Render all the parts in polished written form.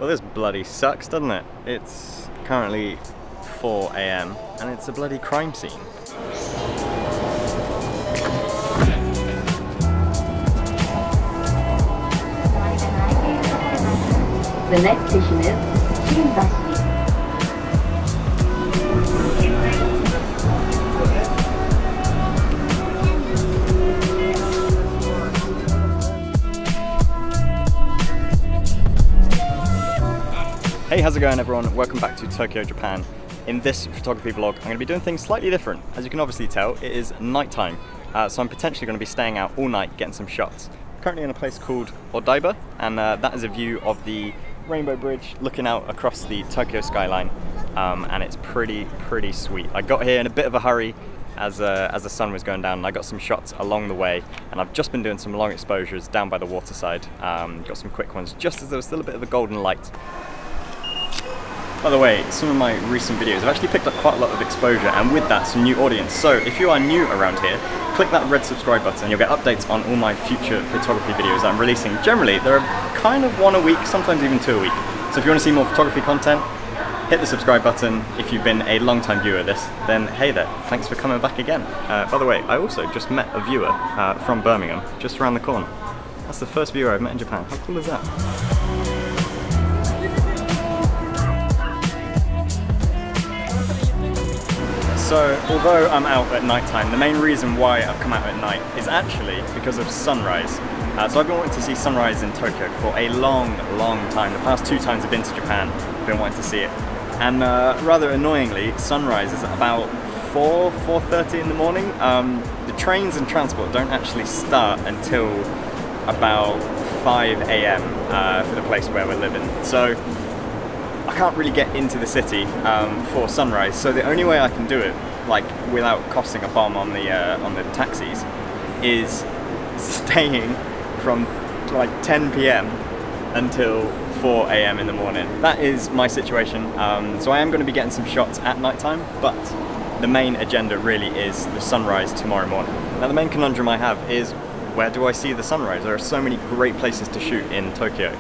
Well, this bloody sucks, doesn't it? It's currently 4 AM and it's a bloody crime scene. The next station is Shimbashi. Hey, how's it going everyone? Welcome back to Tokyo, Japan. In this photography vlog, I'm going to be doing things slightly different. As you can obviously tell, it is nighttime, so I'm potentially going to be staying out all night getting some shots. Currently in a place called Odaiba, and that is a view of the Rainbow Bridge looking out across the Tokyo skyline, and it's pretty sweet. I got here in a bit of a hurry as the sun was going down, and I got some shots along the way, and I've just been doing some long exposures down by the waterside. Got some quick ones just as there was still a bit of a golden light. By the way, some of my recent videos have actually picked up quite a lot of exposure, and with that some new audience. So if you are new around here, click that red subscribe button and you'll get updates on all my future photography videos that I'm releasing. Generally, they're kind of one a week, sometimes even 2 a week. So if you want to see more photography content, hit the subscribe button. If you've been a long time viewer of this, then hey there, thanks for coming back again. By the way, I also just met a viewer from Birmingham, just around the corner. That's the first viewer I've met in Japan. How cool is that? So, although I'm out at night time, the main reason why I've come out at night is actually because of sunrise. So I've been wanting to see sunrise in Tokyo for a long time. The past 2 times I've been to Japan, I've been wanting to see it. And rather annoyingly, sunrise is at about 4:30 in the morning. The trains and transport don't actually start until about 5 AM for the place where we're living. So I can't really get into the city for sunrise, so the only way I can do it, like without costing a bomb on the taxis, is staying from like 10 PM until 4 AM in the morning. That is my situation. So I am going to be getting some shots at night time, but the main agenda really is the sunrise tomorrow morning. Now the main conundrum I have is, where do I see the sunrise? There are so many great places to shoot in Tokyo.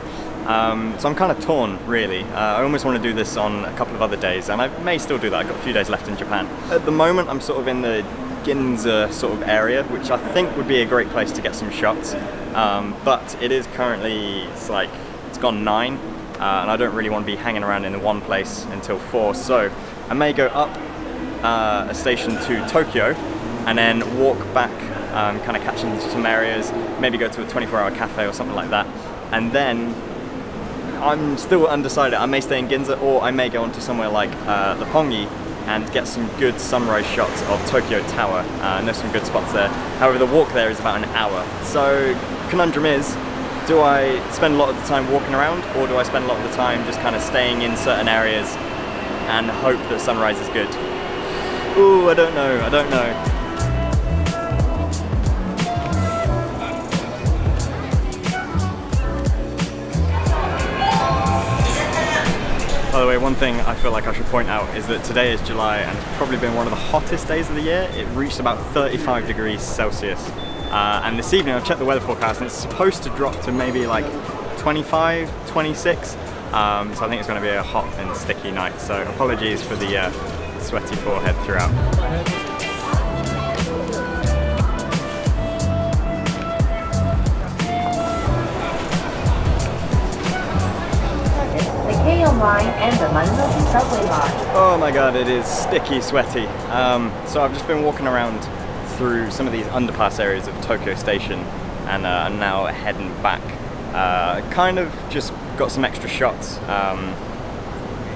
So I'm kind of torn, really. I almost want to do this on a couple of other days, and I may still do that. I've got a few days left in Japan. At the moment, I'm sort of in the Ginza sort of area, which I think would be a great place to get some shots. But it is currently, it's gone 9, and I don't really want to be hanging around in one place until 4. So I may go up a station to Tokyo, and then walk back, kind of catching some areas, maybe go to a 24-hour cafe or something like that, and then I'm still undecided. I may stay in Ginza, or I may go on to somewhere like Roppongi and get some good sunrise shots of Tokyo Tower. I know some good spots there. However, the walk there is about an hour. So, conundrum is, do I spend a lot of the time walking around, or do I spend a lot of the time just kind of staying in certain areas and hope that sunrise is good? Ooh, I don't know. By the way, one thing I feel like I should point out is that today is July, and it's probably been one of the hottest days of the year. It reached about 35 degrees Celsius. And this evening I've checked the weather forecast, and it's supposed to drop to maybe like 25, 26. So I think it's going to be a hot and sticky night. So apologies for the sweaty forehead throughout. Line and the London subway line. Oh my god, it is sticky sweaty. So I've just been walking around through some of these underpass areas of Tokyo Station, and I'm now heading back. Kind of just got some extra shots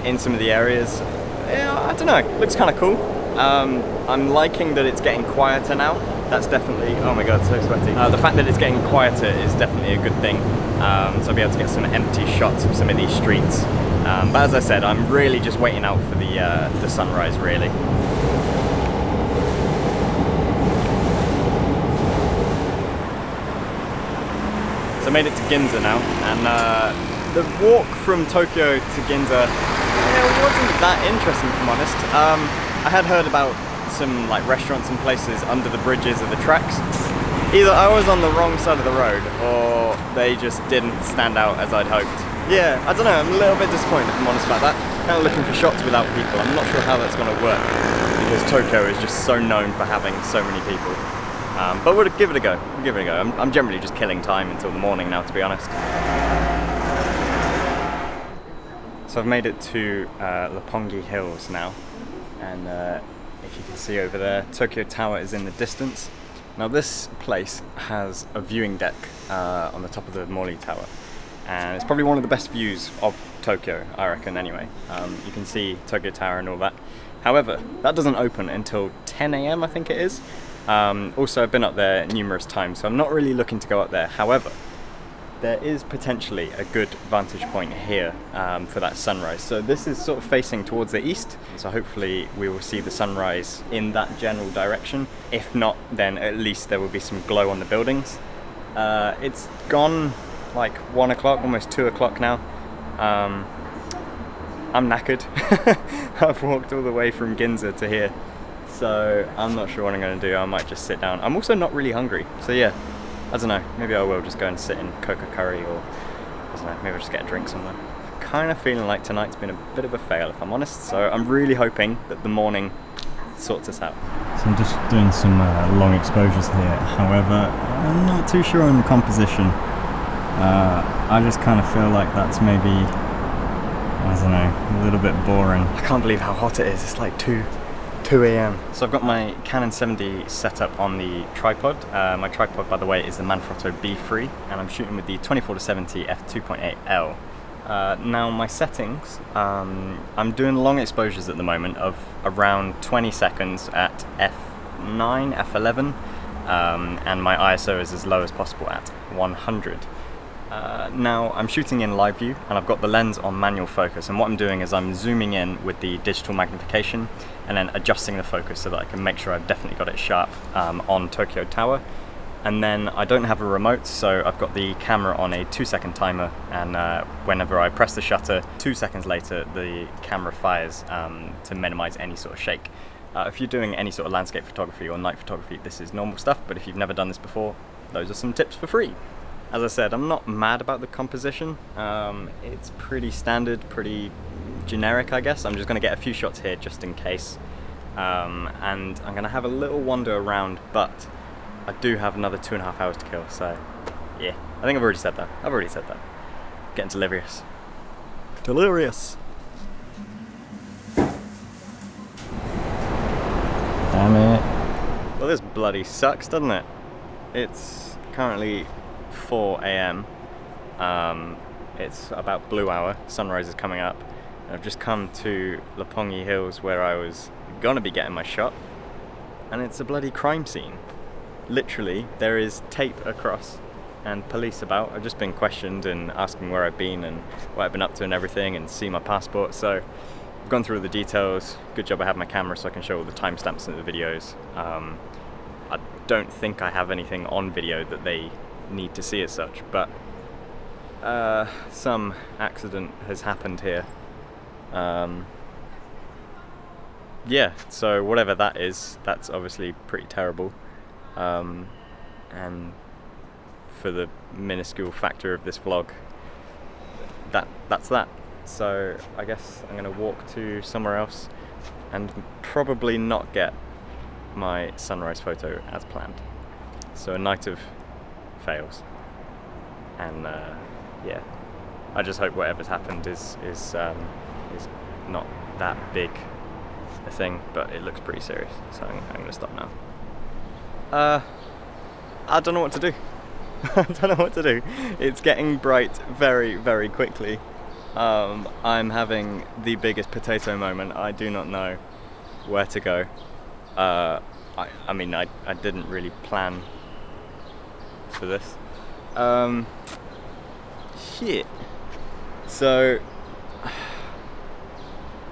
in some of the areas. Yeah, I don't know, looks kind of cool. I'm liking that it's getting quieter now. That's definitely, oh my god, so sweaty. The fact that it's getting quieter is definitely a good thing. So I'll be able to get some empty shots of some of these streets. But as I said, I'm really just waiting out for the sunrise, really. So I made it to Ginza now, and the walk from Tokyo to Ginza, wasn't that interesting, if I'm honest. I had heard about some restaurants and places under the bridges of the tracks. Either I was on the wrong side of the road, or they just didn't stand out as I'd hoped. Yeah, I don't know, I'm a little bit disappointed if I'm honest about that. Kind of looking for shots without people. I'm not sure how that's going to work because Tokyo is just so known for having so many people. But we'll give it a go. I'm generally just killing time until the morning now, to be honest. So I've made it to Roppongi Hills now, and if you can see over there, Tokyo Tower is in the distance. Now this place has a viewing deck on the top of the Morley Tower, and it's probably one of the best views of Tokyo, I reckon anyway. You can see Tokyo Tower and all that. However, that doesn't open until 10 AM I think it is. Also I've been up there numerous times, so I'm not really looking to go up there. However, there is potentially a good vantage point here for that sunrise. So this is sort of facing towards the east, so hopefully we will see the sunrise in that general direction. If not, then at least there will be some glow on the buildings. It's gone like 1 o'clock, almost 2 o'clock now. I'm knackered. I've walked all the way from Ginza to here, so I'm not sure what I'm going to do. I might just sit down. I'm also not really hungry, so yeah, I don't know, maybe I will just go and sit in Coca Curry, or I don't know, maybe I'll just get a drink somewhere. Kind of feeling like tonight's been a bit of a fail if I'm honest, so I'm really hoping that the morning sorts us out. So I'm just doing some long exposures here, however I'm not too sure on the composition. I just kind of feel like that's maybe, I don't know, a little bit boring. I can't believe how hot it is, it's like 2 AM. So I've got my Canon 7D set up on the tripod. My tripod, by the way, is the Manfrotto B3, and I'm shooting with the 24-70 f2.8L. Now my settings, I'm doing long exposures at the moment of around 20 seconds at f9, f11, and my ISO is as low as possible at 100. Now I'm shooting in live view, and I've got the lens on manual focus, and what I'm doing is I'm zooming in with the digital magnification and then adjusting the focus so that I can make sure I've definitely got it sharp on Tokyo Tower. And then I don't have a remote, so I've got the camera on a 2-second timer, and whenever I press the shutter, 2 seconds later the camera fires to minimize any sort of shake. If you're doing any sort of landscape photography or night photography, this is normal stuff, but if you've never done this before, those are some tips for free. As I said, I'm not mad about the composition. It's pretty standard, pretty generic, I guess. I'm just going to get a few shots here just in case. And I'm going to have a little wander around, but I do have another 2.5 hours to kill, so yeah. I think I've already said that. Getting delirious. Delirious! Damn it. Well, this bloody sucks, doesn't it? It's currently 4 AM. It's about blue hour, sunrise is coming up. I've just come to Roppongi Hills where I was gonna be getting my shot, and it's a bloody crime scene. Literally, there is tape across and police about. I've just been questioned and asking where I've been and what I've been up to and everything, and see my passport, so I've gone through all the details. Good job I have my camera so I can show all the timestamps in the videos. I don't think I have anything on video that they need to see as such, but some accident has happened here. Yeah, so whatever that is, that's obviously pretty terrible. And for the minuscule factor of this vlog, that's that. So I guess I'm gonna walk to somewhere else and probably not get my sunrise photo as planned. So a night of fails, and yeah, I just hope whatever's happened is not that big a thing, but it looks pretty serious, so I'm gonna stop now. I don't know what to do. I don't know what to do. It's getting bright very, very quickly. I'm having the biggest potato moment. I do not know where to go. I mean, I didn't really plan for this. Shit. So,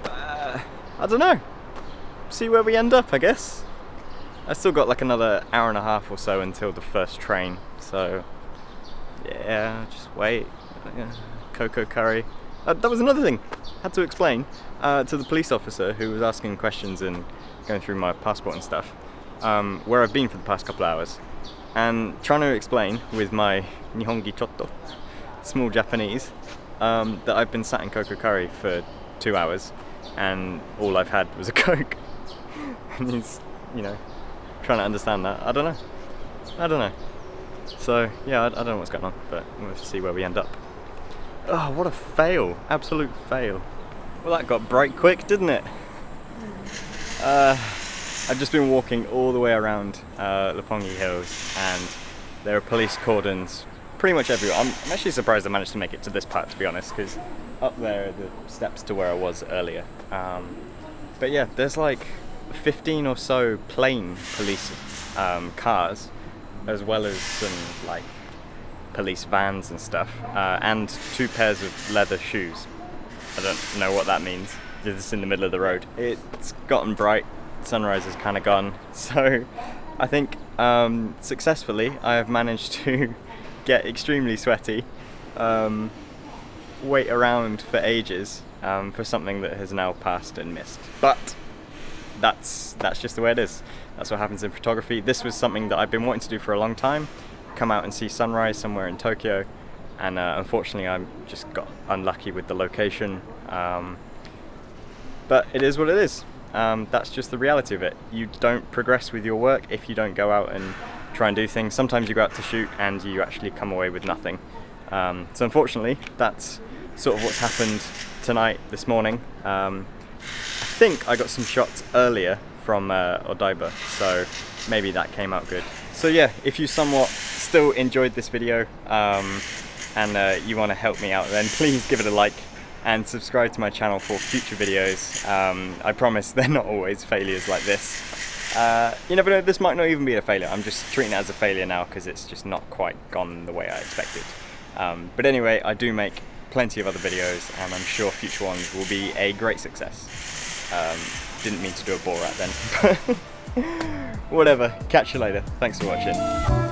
I don't know. See where we end up, I guess. I still got like another hour and a half or so until the first train, so yeah, just wait. Cocoa curry. That was another thing. Had to explain to the police officer who was asking questions and going through my passport and stuff, where I've been for the past couple of hours, and trying to explain with my Nihongi chotto, small Japanese, that I've been sat in Coco Curry for 2 hours and all I've had was a Coke. And he's, you know, trying to understand that. I don't know. So yeah, I don't know what's going on, but we'll see where we end up. Oh, what a fail, absolute fail. Well, that got bright quick, didn't it? I've just been walking all the way around Roppongi Hills and there are police cordons pretty much everywhere. I'm actually surprised I managed to make it to this part, to be honest, because up there are the steps to where I was earlier. But yeah, there's like 15 or so plain police cars, as well as some like police vans and stuff, and 2 pairs of leather shoes. I don't know what that means. They're just in the middle of the road. It's gotten bright, sunrise is kind of gone, so I think successfully I have managed to get extremely sweaty, wait around for ages for something that has now passed and missed. But that's just the way it is. That's what happens in photography. This was something that I've been wanting to do for a long time, come out and see sunrise somewhere in Tokyo, and unfortunately I just got unlucky with the location. But it is what it is. That's just the reality of it. You don't progress with your work if you don't go out and try and do things. Sometimes you go out to shoot and you actually come away with nothing. So unfortunately, that's sort of what's happened tonight, this morning. I think I got some shots earlier from Odaiba, so maybe that came out good. So yeah, if you somewhat still enjoyed this video and you want to help me out, then please give it a like and subscribe to my channel for future videos. I promise they're not always failures like this. You never know, this might not even be a failure. I'm just treating it as a failure now because it's just not quite gone the way I expected. But anyway, I do make plenty of other videos and I'm sure future ones will be a great success. Didn't mean to do a Borat then. Whatever, catch you later. Thanks for watching.